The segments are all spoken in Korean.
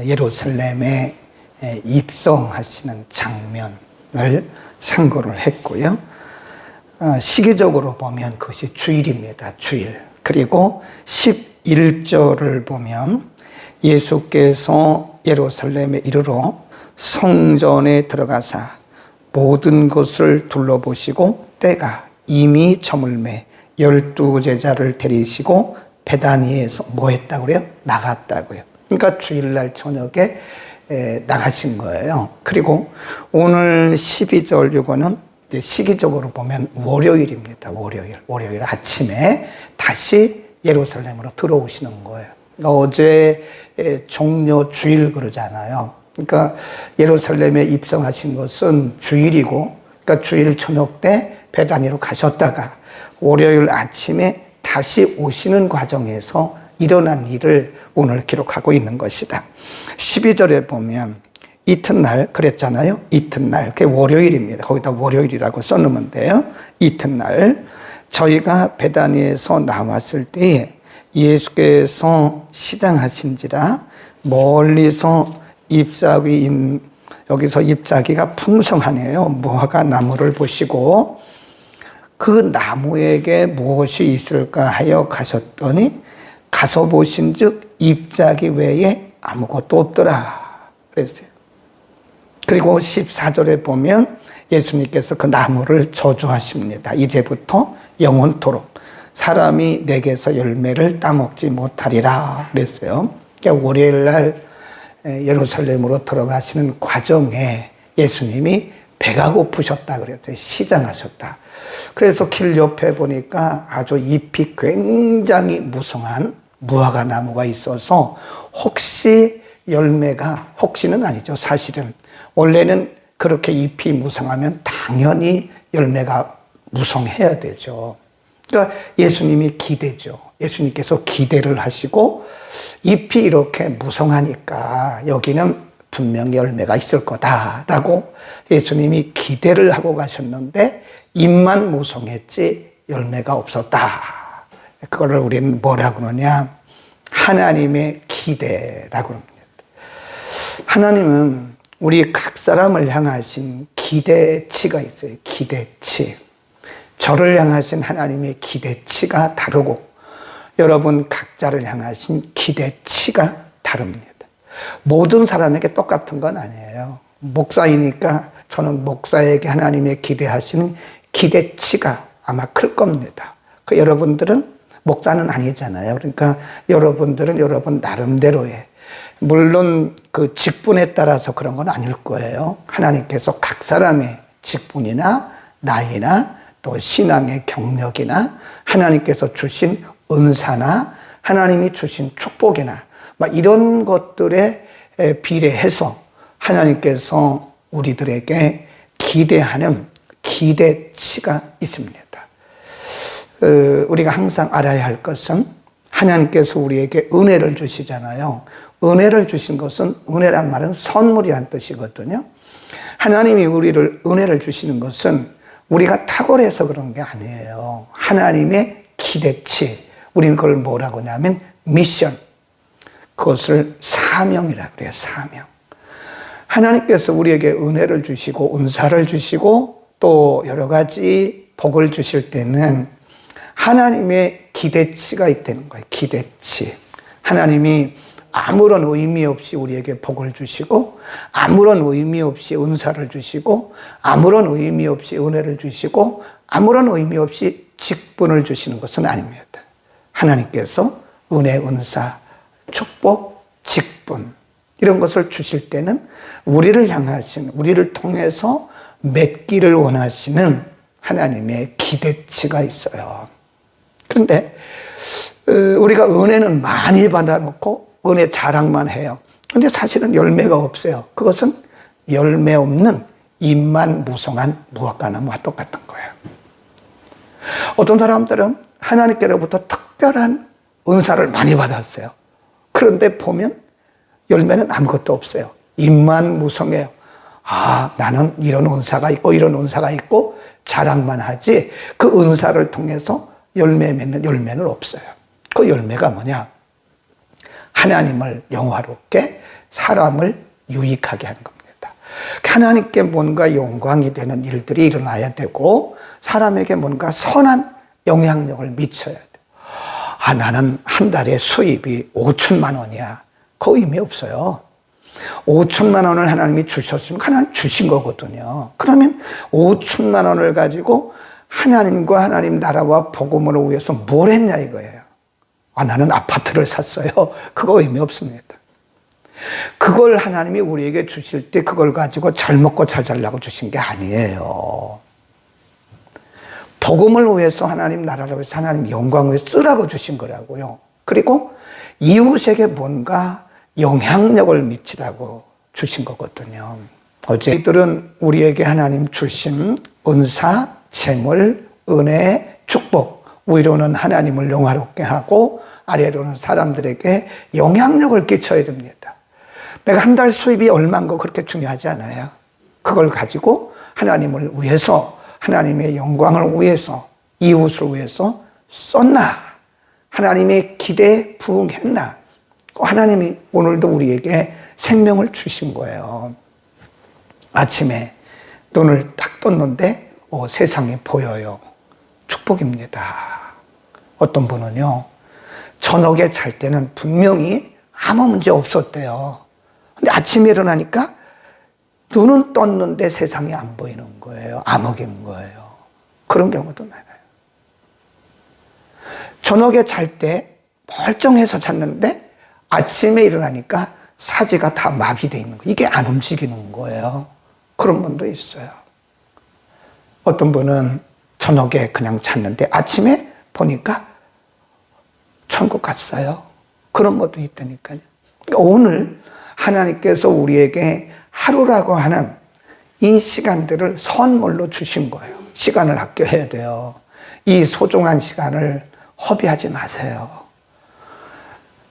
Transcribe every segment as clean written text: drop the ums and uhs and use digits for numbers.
예루살렘에 입성하시는 장면을 상고를 했고요. 시기적으로 보면 그것이 주일입니다. 주일. 그리고 11절을 보면 예수께서 예루살렘에 이르러 성전에 들어가사 모든 것을 둘러보시고 때가 이미 저물매 12제자를 데리시고 베다니에서 뭐 했다고 그래요? 나갔다고요. 그러니까 주일날 저녁에 나가신 거예요. 그리고 오늘 12절 요거는 시기적으로 보면 월요일입니다. 월요일 아침에 다시 예루살렘으로 들어오시는 거예요. 그러니까 어제 종려 주일 그러잖아요. 그러니까 예루살렘에 입성하신 것은 주일이고, 그러니까 주일 저녁 때 베다니로 가셨다가 월요일 아침에 다시 오시는 과정에서 일어난 일을 오늘 기록하고 있는 것이다. 12절에 보면 이튿날 그랬잖아요. 이튿날, 그게 월요일입니다. 거기다 월요일이라고 써놓으면 돼요. 이튿날 저희가 베다니에서 나왔을 때에 예수께서 시장하신지라 멀리서 잎사귀, 여기서 잎사귀가 풍성하네요. 무화과 나무를 보시고 그 나무에게 무엇이 있을까 하여 가셨더니 가서 보신즉 잎사귀 외에 아무것도 없더라 그랬어요. 그리고 14절에 보면 예수님께서 그 나무를 저주하십니다. 이제부터 영원토록 사람이 내게서 열매를 따먹지 못하리라 그랬어요. 그러니까 월요일날 예루살렘으로 들어가시는 과정에 예수님이 배가 고프셨다 그랬어요. 시장하셨다. 그래서 길 옆에 보니까 아주 잎이 굉장히 무성한 무화과 나무가 있어서 혹시는 아니죠. 사실은 원래는 그렇게 잎이 무성하면 당연히 열매가 무성해야 되죠. 그러니까 예수님이 기대죠. 예수님께서 기대를 하시고 잎이 이렇게 무성하니까 여기는 분명히 열매가 있을 거다라고 예수님이 기대를 하고 가셨는데 잎만 무성했지 열매가 없었다. 그거를 우리는 뭐라고 그러냐? 하나님의 기대라고 합니다. 하나님은 우리 각 사람을 향하신 기대치가 있어요. 기대치. 저를 향하신 하나님의 기대치가 다르고 여러분 각자를 향하신 기대치가 다릅니다. 모든 사람에게 똑같은 건 아니에요. 목사이니까 저는 목사에게 하나님의 기대하시는 기대치가 아마 클 겁니다. 그 여러분들은 목사는 아니잖아요. 그러니까 여러분들은 여러분 나름대로의, 물론 그 직분에 따라서 그런 건 아닐 거예요. 하나님께서 각 사람의 직분이나 나이나 또 신앙의 경력이나 하나님께서 주신 은사나 하나님이 주신 축복이나 막 이런 것들에 비례해서 하나님께서 우리들에게 기대하는 기대치가 있습니다. 우리가 항상 알아야 할 것은 하나님께서 우리에게 은혜를 주시잖아요. 은혜를 주신 것은, 은혜란 말은 선물이란 뜻이거든요. 하나님이 우리를 은혜를 주시는 것은 우리가 탁월해서 그런 게 아니에요. 하나님의 기대치. 우리는 그걸 뭐라고 하냐면 미션. 그것을 사명이라고 그래요. 사명. 하나님께서 우리에게 은혜를 주시고 은사를 주시고 또 여러 가지 복을 주실 때는 하나님의 기대치가 있다는 거예요. 기대치. 하나님이 아무런 의미 없이 우리에게 복을 주시고 아무런 의미 없이 은사를 주시고 아무런 의미 없이 은혜를 주시고 아무런 의미 없이 직분을 주시는 것은 아닙니다. 하나님께서 은혜, 은사, 축복, 직분 이런 것을 주실 때는 우리를 향하신, 우리를 통해서 맺기를 원하시는 하나님의 기대치가 있어요. 그런데 우리가 은혜는 많이 받아놓고 은혜 자랑만 해요. 그런데 사실은 열매가 없어요. 그것은 열매 없는 잎만 무성한 무화과나무와 똑같은 거예요. 어떤 사람들은 하나님께로부터 특별한 은사를 많이 받았어요. 그런데 보면 열매는 아무것도 없어요. 잎만 무성해요. 아, 나는 이런 은사가 있고 이런 은사가 있고 자랑만 하지 그 은사를 통해서 열매 맺는 열매는 없어요. 그 열매가 뭐냐? 하나님을 영화롭게, 사람을 유익하게 하는 겁니다. 하나님께 뭔가 영광이 되는 일들이 일어나야 되고 사람에게 뭔가 선한 영향력을 미쳐야 돼요. 나는 한 달에 수입이 5천만 원이야. 그 의미 없어요. 5천만 원을 하나님이 주셨으면 하나님 주신 거거든요. 그러면 5천만 원을 가지고 하나님과 하나님 나라와 복음을 위해서 뭘 했냐 이거예요. 나는 아파트를 샀어요. 그거 의미 없습니다. 그걸 하나님이 우리에게 주실 때 그걸 가지고 잘 먹고 잘 살라고 주신 게 아니에요. 복음을 위해서 하나님 나라를 위해서 하나님 영광을 위해서 쓰라고 주신 거라고요. 그리고 이웃에게 뭔가 영향력을 미치라고 주신 거거든요. 어제 이들은 우리에게 하나님 주신 은사, 재물, 은혜, 축복, 위로는 하나님을 영화롭게 하고 아래로는 사람들에게 영향력을 끼쳐야 됩니다. 내가 한 달 수입이 얼마인 거 그렇게 중요하지 않아요. 그걸 가지고 하나님을 위해서, 하나님의 영광을 위해서, 이웃을 위해서 썼나? 하나님의 기대에 부응했나? 하나님이 오늘도 우리에게 생명을 주신 거예요. 아침에 눈을 딱 떴는데 세상이 보여요. 축복입니다. 어떤 분은요, 저녁에 잘 때는 분명히 아무 문제 없었대요. 근데 아침에 일어나니까 눈은 떴는데 세상이 안 보이는 거예요. 암흑인 거예요. 그런 경우도 많아요. 저녁에 잘 때 멀쩡해서 잤는데 아침에 일어나니까 사지가 다 마비되어 있는 거예요. 이게 안 움직이는 거예요. 그런 분도 있어요. 어떤 분은 저녁에 그냥 잤는데 아침에 보니까 천국 갔어요. 그런 분도 있다니까요. 그러니까 오늘 하나님께서 우리에게 하루라고 하는 이 시간들을 선물로 주신 거예요. 시간을 아껴야 돼요. 이 소중한 시간을 허비하지 마세요.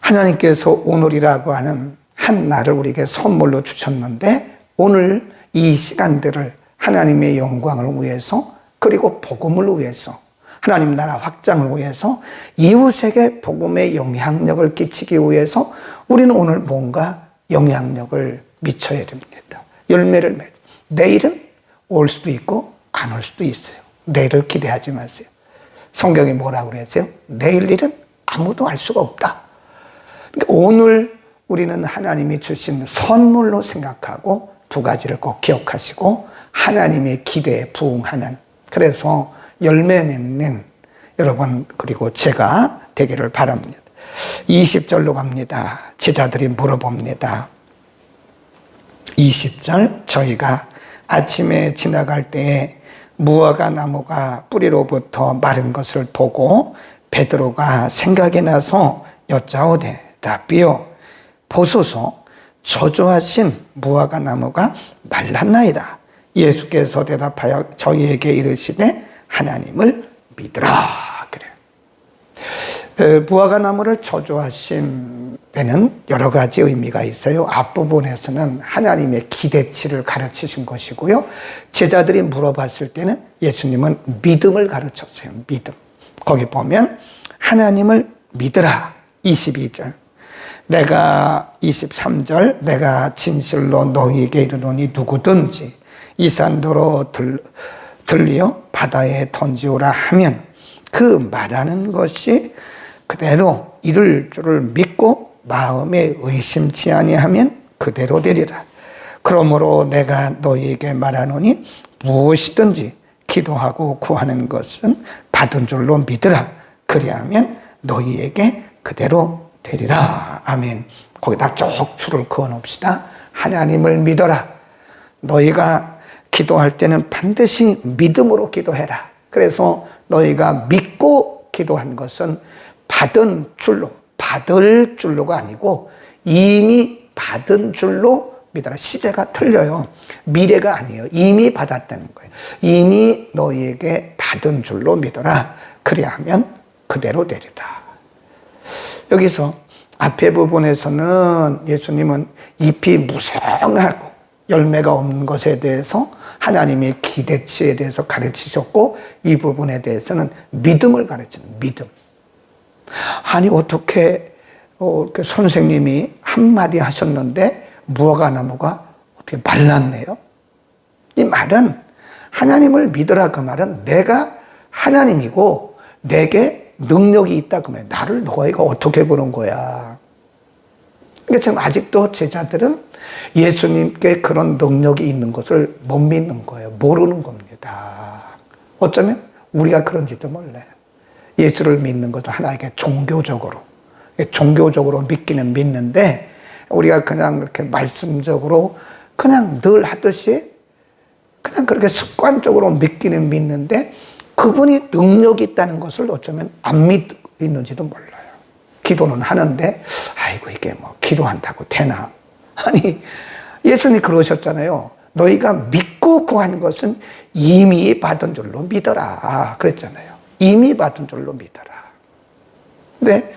하나님께서 오늘이라고 하는 한 날을 우리에게 선물로 주셨는데 오늘 이 시간들을 하나님의 영광을 위해서 그리고 복음을 위해서 하나님 나라 확장을 위해서 이웃에게 복음의 영향력을 끼치기 위해서 우리는 오늘 뭔가 영향력을 미쳐야 됩니다. 열매를 맺어. 내일은 올 수도 있고 안 올 수도 있어요. 내일을 기대하지 마세요. 성경이 뭐라고 그랬어요? 내일 일은 아무도 알 수가 없다. 그러니까 오늘 우리는 하나님이 주신 선물로 생각하고 두 가지를 꼭 기억하시고 하나님의 기대에 부응하는, 그래서 열매 맺는 여러분 그리고 제가 되기를 바랍니다. 20절로 갑니다. 제자들이 물어봅니다. 20절, 저희가 아침에 지나갈 때에 무화과 나무가 뿌리로부터 마른 것을 보고 베드로가 생각이 나서 여짜오되 라비요 보소서 저주하신 무화과 나무가 말랐나이다. 예수께서 대답하여 저희에게 이르시되 하나님을 믿으라. 무화과 나무를 저주하신 데는 여러 가지 의미가 있어요. 앞부분에서는 하나님의 기대치를 가르치신 것이고요. 제자들이 물어봤을 때는 예수님은 믿음을 가르쳤어요. 믿음. 거기 보면 하나님을 믿으라. 22절. 내가 23절. 내가 진실로 너희에게 이르노니 누구든지 이 산도로 들리어 바다에 던지오라 하면 그 말하는 것이 그대로 이룰 줄을 믿고 마음에 의심치 아니하면 그대로 되리라. 그러므로 내가 너희에게 말하노니 무엇이든지 기도하고 구하는 것은 받은 줄로 믿으라. 그리하면 너희에게 그대로 되리라. 아멘. 거기다 쭉 줄을 그어 놓읍시다. 하나님을 믿어라. 너희가 기도할 때는 반드시 믿음으로 기도해라. 그래서 너희가 믿고 기도한 것은 받은 줄로, 받을 줄로가 아니고 이미 받은 줄로 믿어라. 시제가 틀려요. 미래가 아니에요. 이미 받았다는 거예요. 이미 너희에게 받은 줄로 믿어라. 그리하면 그대로 되리라. 여기서 앞에 부분에서는 예수님은 잎이 무성하고 열매가 없는 것에 대해서 하나님의 기대치에 대해서 가르치셨고 이 부분에 대해서는 믿음을 가르치는 믿음. 아니 어떻게 그 선생님이 한마디 하셨는데 무화과나무가 어떻게 말랐네요. 이 말은 하나님을 믿으라 그 말은 내가 하나님이고 내게 능력이 있다 그 말. 나를 너희가 어떻게 보는 거야. 그러니까 지금 아직도 제자들은 예수님께 그런 능력이 있는 것을 못 믿는 거예요. 모르는 겁니다. 어쩌면 우리가 그런지도 몰라요. 예수를 믿는 것을 하나에게 종교적으로 믿기는 믿는데 우리가 그냥 이렇게 말씀적으로 그냥 늘 하듯이 그냥 그렇게 습관적으로 믿기는 믿는데 그분이 능력이 있다는 것을 어쩌면 안 믿고 있는지도 몰라요. 기도는 하는데 아이고 이게 뭐 기도한다고 되나? 아니 예수님이 그러셨잖아요. 너희가 믿고 구하는 것은 이미 받은 줄로 믿어라 그랬잖아요. 이미 받은 줄로 믿어라. 근데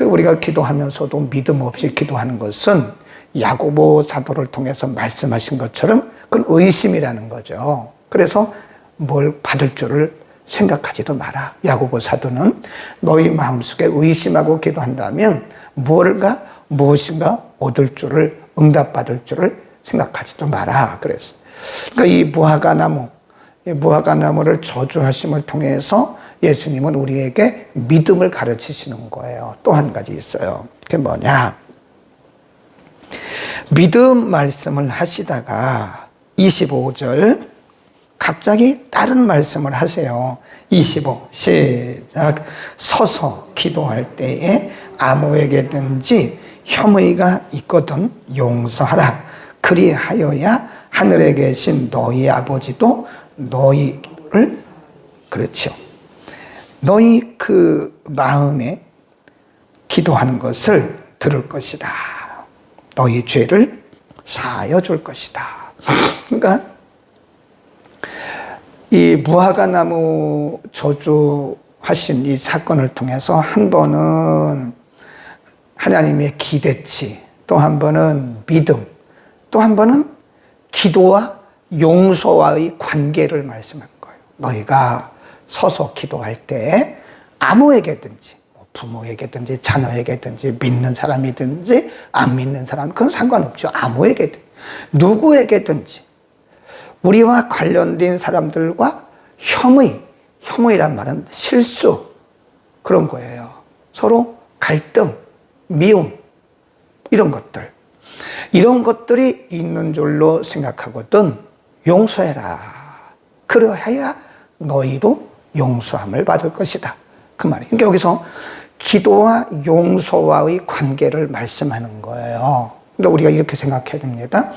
우리가 기도하면서도 믿음 없이 기도하는 것은 야고보 사도를 통해서 말씀하신 것처럼 그건 의심이라는 거죠. 그래서 뭘 받을 줄을 생각하지도 마라. 야고보 사도는 너희 마음속에 의심하고 기도한다면 무엇인가 얻을 줄을 응답받을 줄을 생각하지도 마라. 그래서 그러니까 이 무화과나무를 저주하심을 통해서 예수님은 우리에게 믿음을 가르치시는 거예요. 또 한 가지 있어요. 그게 뭐냐? 믿음 말씀을 하시다가 25절 갑자기 다른 말씀을 하세요. 25 시작. 서서 기도할 때에 아무에게든지 혐의가 있거든 용서하라. 그리하여야 하늘에 계신 너희 아버지도 너희를 그렇죠. 너희 그 마음에 기도하는 것을 들을 것이다. 너희 죄를 사하여 줄 것이다. 그러니까 이 무화과나무 저주하신 이 사건을 통해서 한 번은 하나님의 기대치, 또 한 번은 믿음, 또 한 번은 기도와 용서와의 관계를 말씀한 거예요. 너희가 서서 기도할 때 아무에게든지 부모에게든지 자녀에게든지 믿는 사람이든지 안 믿는 사람 그건 상관없죠. 아무에게든 누구에게든지 우리와 관련된 사람들과 혐의란 말은 실수 그런 거예요. 서로 갈등, 미움 이런 것들이 있는 줄로 생각하거든 용서해라. 그러해야 너희도 용서함을 받을 것이다. 그 말이에요. 그러니까 여기서 기도와 용서와의 관계를 말씀하는 거예요. 그러니까 우리가 이렇게 생각해야 됩니다.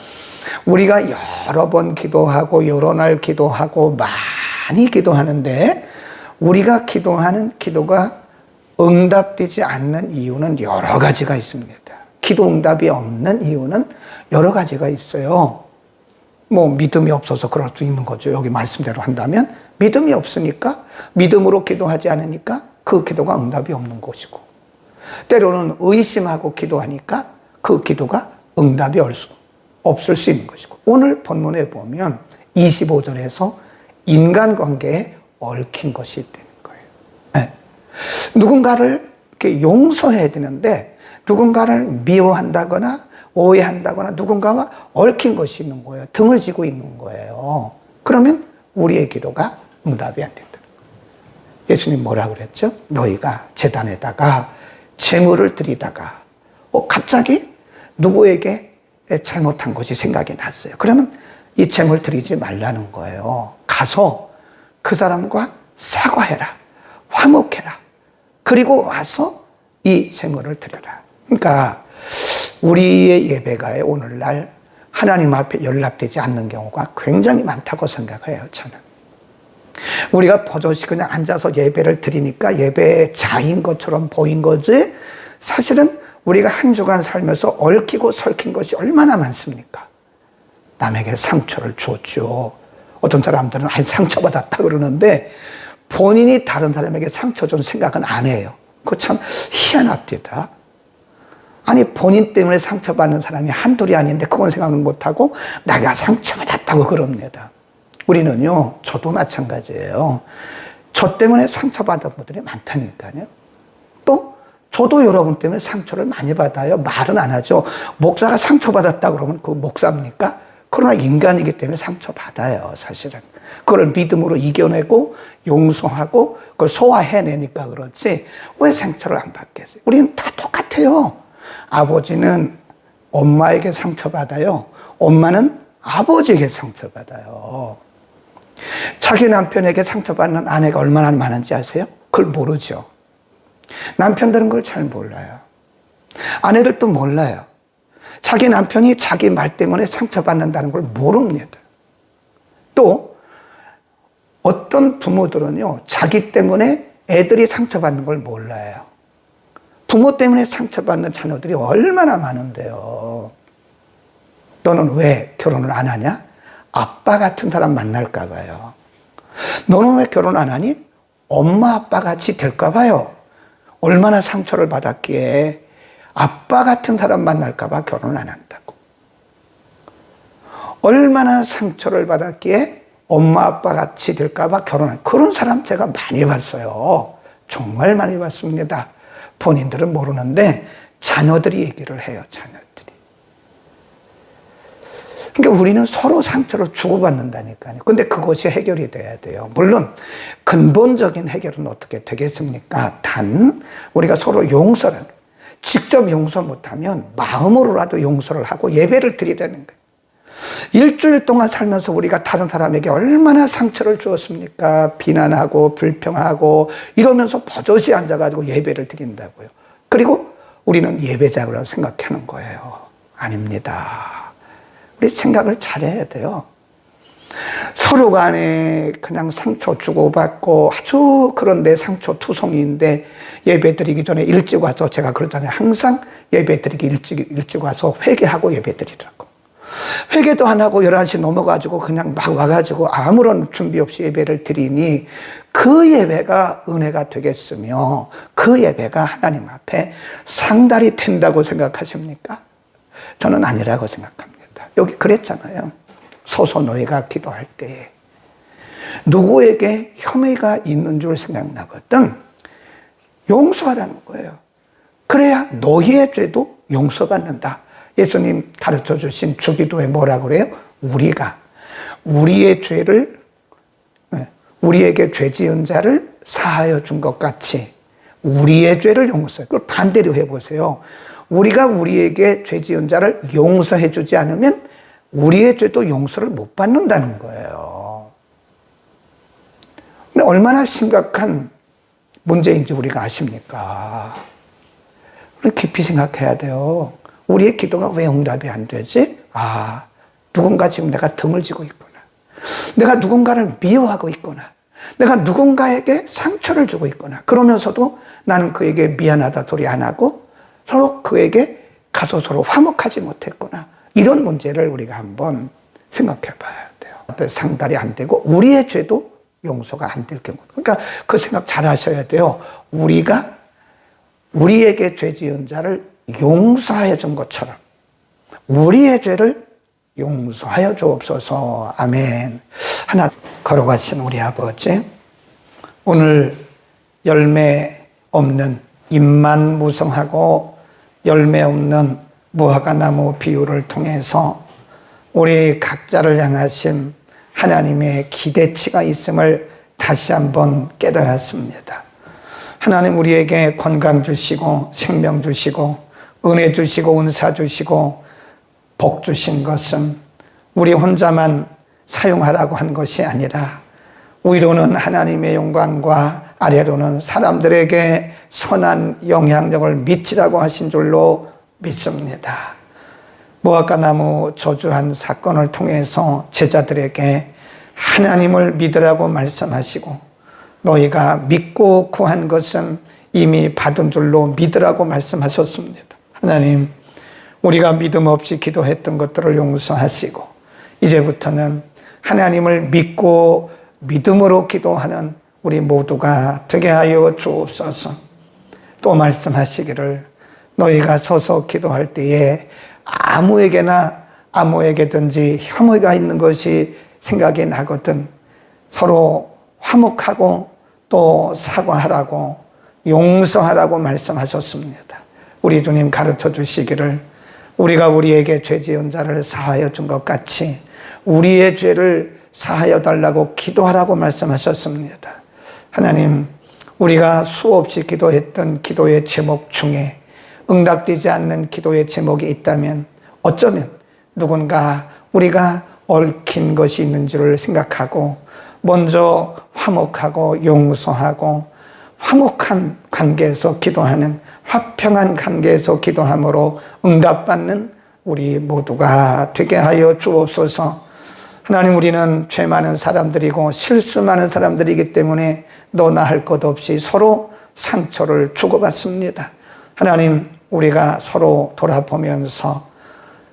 우리가 여러 번 기도하고 여러 날 기도하고 많이 기도하는데 우리가 기도하는 기도가 응답되지 않는 이유는 여러 가지가 있습니다. 기도 응답이 없는 이유는 여러 가지가 있어요. 믿음이 없어서 그럴 수 있는 거죠. 여기 말씀대로 한다면 믿음이 없으니까 믿음으로 기도하지 않으니까 그 기도가 응답이 없는 것이고 때로는 의심하고 기도하니까 그 기도가 응답이 없을 수 있는 것이고 오늘 본문에 보면 25절에서 인간관계에 얽힌 것이 있다는 거예요. 네. 누군가를 이렇게 용서해야 되는데 누군가를 미워한다거나 오해한다거나 누군가와 얽힌 것이 있는 거예요. 등을 지고 있는 거예요. 그러면 우리의 기도가 응답이 안 된다. 예수님 뭐라고 그랬죠? 너희가 제단에다가 제물을 드리다가 갑자기 누구에게 잘못한 것이 생각이 났어요. 그러면 이 제물 드리지 말라는 거예요. 가서 그 사람과 사과해라. 화목해라. 그리고 와서 이 제물을 드려라. 그러니까 우리의 예배가 오늘날 하나님 앞에 연락되지 않는 경우가 굉장히 많다고 생각해요. 저는. 우리가 버젓이 그냥 앉아서 예배를 드리니까 예배자인 것처럼 보인 거지 사실은 우리가 한 주간 살면서 얽히고 설킨 것이 얼마나 많습니까? 남에게 상처를 줬죠. 어떤 사람들은 상처받았다 그러는데 본인이 다른 사람에게 상처 준 생각은 안 해요. 그거 참 희한합니다. 아니 본인 때문에 상처받는 사람이 한둘이 아닌데 그건 생각은 못하고 내가 상처받았다고 그럽니다. 우리는요, 저도 마찬가지예요. 저 때문에 상처받은 분들이 많다니까요. 또 저도 여러분 때문에 상처를 많이 받아요. 말은 안 하죠. 목사가 상처받았다 그러면 그 목사입니까? 그러나 인간이기 때문에 상처받아요, 사실은. 그걸 믿음으로 이겨내고 용서하고 그걸 소화해내니까 그렇지 왜 상처를 안 받겠어요? 우리는 다 똑같아요. 아버지는 엄마에게 상처받아요. 엄마는 아버지에게 상처받아요. 자기 남편에게 상처받는 아내가 얼마나 많은지 아세요? 그걸 모르죠. 남편들은 그걸 잘 몰라요. 아내들도 몰라요. 자기 남편이 자기 말 때문에 상처받는다는 걸 모릅니다. 또 어떤 부모들은요, 자기 때문에 애들이 상처받는 걸 몰라요. 부모 때문에 상처받는 자녀들이 얼마나 많은데요. 너는 왜 결혼을 안 하냐? 아빠 같은 사람 만날까 봐요. 너는 왜 결혼 안 하니? 엄마 아빠 같이 될까 봐요. 얼마나 상처를 받았기에 아빠 같은 사람 만날까 봐 결혼 안 한다고. 얼마나 상처를 받았기에 엄마 아빠 같이 될까 봐 결혼한, 그런 사람 제가 많이 봤어요. 정말 많이 봤습니다. 본인들은 모르는데 자녀들이 얘기를 해요. 자녀들이. 그러니까 우리는 서로 상처를 주고받는다니까요. 근데 그것이 해결이 돼야 돼요. 물론 근본적인 해결은 어떻게 되겠습니까? 단 우리가 서로 용서를, 직접 용서 못하면 마음으로라도 용서를 하고 예배를 드리라는 거예요. 일주일 동안 살면서 우리가 다른 사람에게 얼마나 상처를 주었습니까? 비난하고 불평하고 이러면서 버젓이 앉아가지고 예배를 드린다고요. 그리고 우리는 예배자라고 생각하는 거예요. 아닙니다. 우리 생각을 잘해야 돼요. 서로 간에 그냥 상처 주고받고 아주 그런데 상처 투성이인데 예배 드리기 전에 일찍 와서, 제가 그러잖아요. 항상 예배 드리기 일찍 와서 회개하고 예배 드리라고. 회개도 안 하고 11시 넘어가지고 그냥 막 와가지고 아무런 준비 없이 예배를 드리니 그 예배가 은혜가 되겠으며 그 예배가 하나님 앞에 상달이 된다고 생각하십니까? 저는 아니라고 생각합니다. 여기 그랬잖아요. 서서 너희가 기도할 때에 누구에게 혐의가 있는 줄 생각나거든 용서하라는 거예요. 그래야 너희의 죄도 용서받는다. 예수님 가르쳐 주신 주기도에 뭐라고 그래요? 우리가 우리의 죄를, 우리에게 죄 지은 자를 사하여 준 것 같이 우리의 죄를 용서해. 그걸 반대로 해보세요. 우리가 우리에게 죄 지은 자를 용서해 주지 않으면 우리의 죄도 용서를 못 받는다는 거예요. 근데 얼마나 심각한 문제인지 우리가 아십니까? 우리 깊이 생각해야 돼요. 우리의 기도가 왜 응답이 안 되지? 아, 누군가 지금 내가 등을 지고 있구나. 내가 누군가를 미워하고 있구나. 내가 누군가에게 상처를 주고 있구나. 그러면서도 나는 그에게 미안하다 소리 안 하고 서로 그에게 가서 서로 화목하지 못했구나. 이런 문제를 우리가 한번 생각해 봐야 돼요. 상달이 안 되고 우리의 죄도 용서가 안 될 경우. 그러니까 그 생각 잘 하셔야 돼요. 우리가 우리에게 죄 지은 자를 용서하여 준 것처럼 우리의 죄를 용서하여 주옵소서. 아멘. 하나 걸어가신 우리 아버지, 오늘 열매 없는 잎만 무성하고 열매 없는 무화과나무 비유를 통해서 우리 각자를 향하신 하나님의 기대치가 있음을 다시 한번 깨달았습니다. 하나님 우리에게 건강 주시고 생명 주시고 은혜 주시고 은사 주시고 복 주신 것은 우리 혼자만 사용하라고 한 것이 아니라 위로는 하나님의 영광과 아래로는 사람들에게 선한 영향력을 미치라고 하신 줄로 믿습니다. 무화과나무 저주한 사건을 통해서 제자들에게 하나님을 믿으라고 말씀하시고 너희가 믿고 구한 것은 이미 받은 줄로 믿으라고 말씀하셨습니다. 하나님, 우리가 믿음 없이 기도했던 것들을 용서하시고 이제부터는 하나님을 믿고 믿음으로 기도하는 우리 모두가 되게 하여 주옵소서. 또 말씀하시기를 너희가 서서 기도할 때에 아무에게든지 혐의가 있는 것이 생각이 나거든 서로 화목하고 또 사과하라고 용서하라고 말씀하셨습니다. 우리 주님 가르쳐 주시기를 우리가 우리에게 죄 지은 자를 사하여 준 것 같이 우리의 죄를 사하여 달라고 기도하라고 말씀하셨습니다. 하나님, 우리가 수없이 기도했던 기도의 제목 중에 응답되지 않는 기도의 제목이 있다면 어쩌면 누군가 우리가 얽힌 것이 있는 줄을 생각하고 먼저 화목하고 용서하고 화목한 관계에서 기도하는 화평한 관계에서 기도함으로 응답받는 우리 모두가 되게 하여 주옵소서. 하나님, 우리는 죄 많은 사람들이고 실수 많은 사람들이기 때문에 너나 할 것 없이 서로 상처를 주고받습니다. 하나님, 우리가 서로 돌아보면서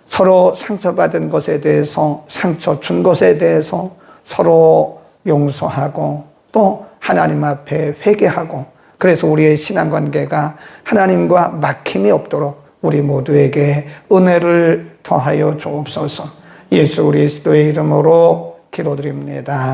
서로 상처받은 것에 대해서 상처 준 것에 대해서 서로 용서하고 또 하나님 앞에 회개하고 그래서 우리의 신앙관계가 하나님과 막힘이 없도록 우리 모두에게 은혜를 더하여 주옵소서. 예수 그리스도의 이름으로 기도드립니다.